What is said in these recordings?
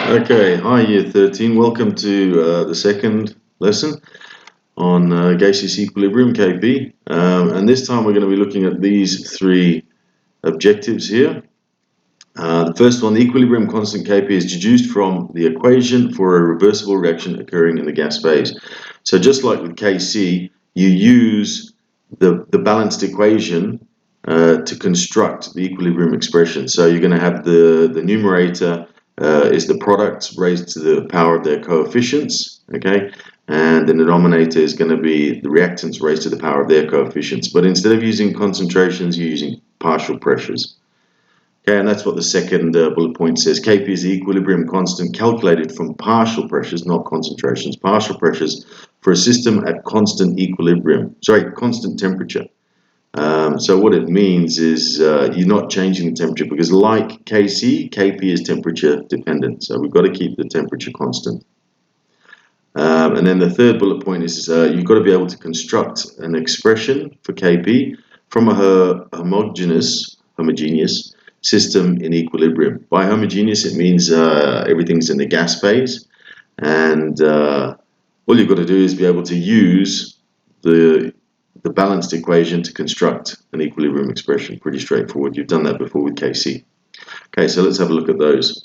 Okay, hi Year 13. Welcome to the second lesson on gaseous equilibrium, KP. And this time we're going to be looking at these three objectives here. The first one, the equilibrium constant Kp is deduced from the equation for a reversible reaction occurring in the gas phase. So just like with Kc, you use the balanced equation to construct the equilibrium expression. So you're going to have the numerator is the products raised to the power of their coefficients, okay? And the denominator is going to be the reactants raised to the power of their coefficients. But instead of using concentrations, you're using partial pressures. Okay, and that's what the second bullet point says. Kp is the equilibrium constant calculated from partial pressures, not concentrations, partial pressures for a system at constant constant temperature. So what it means is you're not changing the temperature because like Kc, Kp is temperature dependent. So we've got to keep the temperature constant. And then the third bullet point is you've got to be able to construct an expression for Kp from a homogeneous system in equilibrium. By homogeneous, it means everything's in the gas phase, and all you've got to do is be able to use the balanced equation to construct an equilibrium expression. Pretty straightforward. You've done that before with Kc. Okay, so let's have a look at those.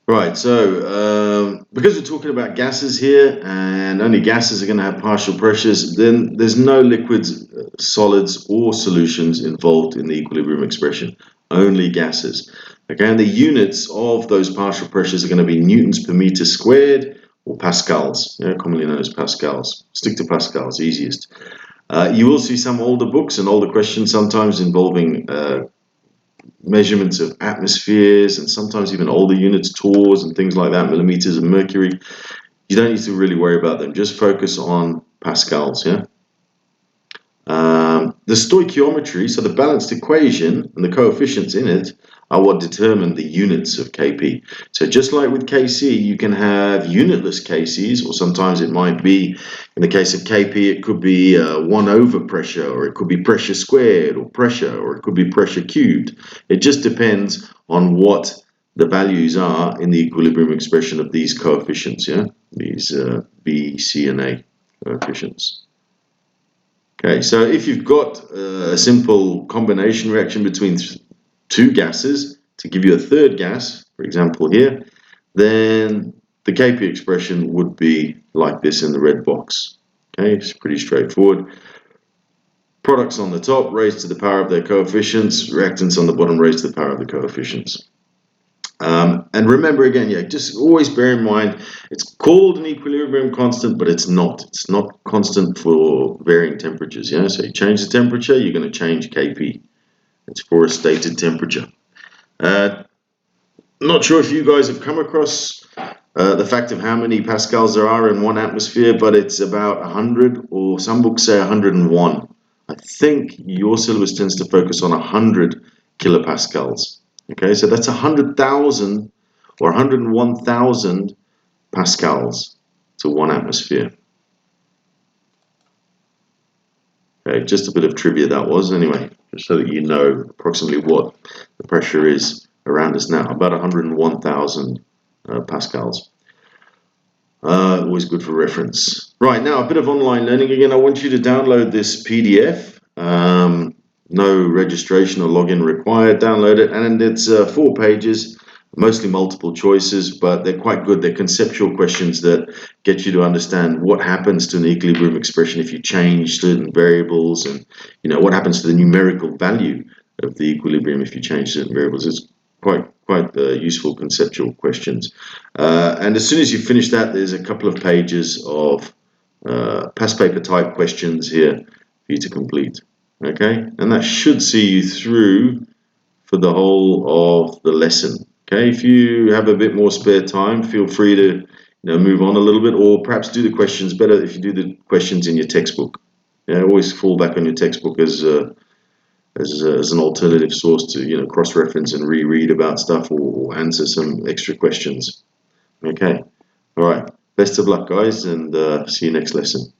Right, so because we're talking about gases here, and only gases are going to have partial pressures, then there's no liquids, solids, or solutions involved in the equilibrium expression, only gases. Okay, and the units of those partial pressures are going to be newtons per meter squared, or pascals, commonly known as pascals. Stick to pascals, easiest. You will see some older books and older questions sometimes involving measurements of atmospheres and sometimes even older units, torrs and things like that, millimeters of mercury. You don't need to really worry about them. Just focus on pascals, yeah? The stoichiometry, so the balanced equation and the coefficients in it are what determine the units of Kp. So just like with Kc, you can have unitless Kcs, or sometimes it might be, in the case of Kp, it could be 1 over pressure, or it could be pressure squared, or it could be pressure cubed. It just depends on what the values are in the equilibrium expression of these coefficients, yeah? These B, C, and A coefficients. Okay, so if you've got a simple combination reaction between two gases to give you a third gas, for example here, then the Kp expression would be like this in the red box. Okay, it's pretty straightforward. Products on the top raised to the power of their coefficients, reactants on the bottom raised to the power of the coefficients. And remember again, just always bear in mind, it's called an equilibrium constant, but it's not. It's not constant for varying temperatures. Yeah, so you change the temperature, you're going to change Kp. It's for a stated temperature. Not sure if you guys have come across the fact of how many pascals there are in one atmosphere, but it's about 100, or some books say 101. I think your syllabus tends to focus on 100 kilopascals. Okay, so that's 100,000 or 101,000 pascals to one atmosphere. Okay, just a bit of trivia that was, anyway, just so that you know approximately what the pressure is around us now, about 101,000 pascals. Always good for reference. Right, now a bit of online learning again. I want you to download this PDF. No registration or login required. Download it, and it's 4 pages, mostly multiple choices, but they're quite good. They're conceptual questions that get you to understand what happens to an equilibrium expression if you change certain variables, and what happens to the numerical value of the equilibrium if you change certain variables. It's quite useful conceptual questions. And as soon as you finish that, there's a couple of pages of past paper type questions here for you to complete. Okay, and that should see you through for the whole of the lesson. Okay, if you have a bit more spare time, feel free to move on a little bit, or perhaps do the questions better if you do the questions in your textbook. Always fall back on your textbook as an alternative source to cross-reference and reread about stuff, or answer some extra questions. Okay, all right. Best of luck, guys, and see you next lesson.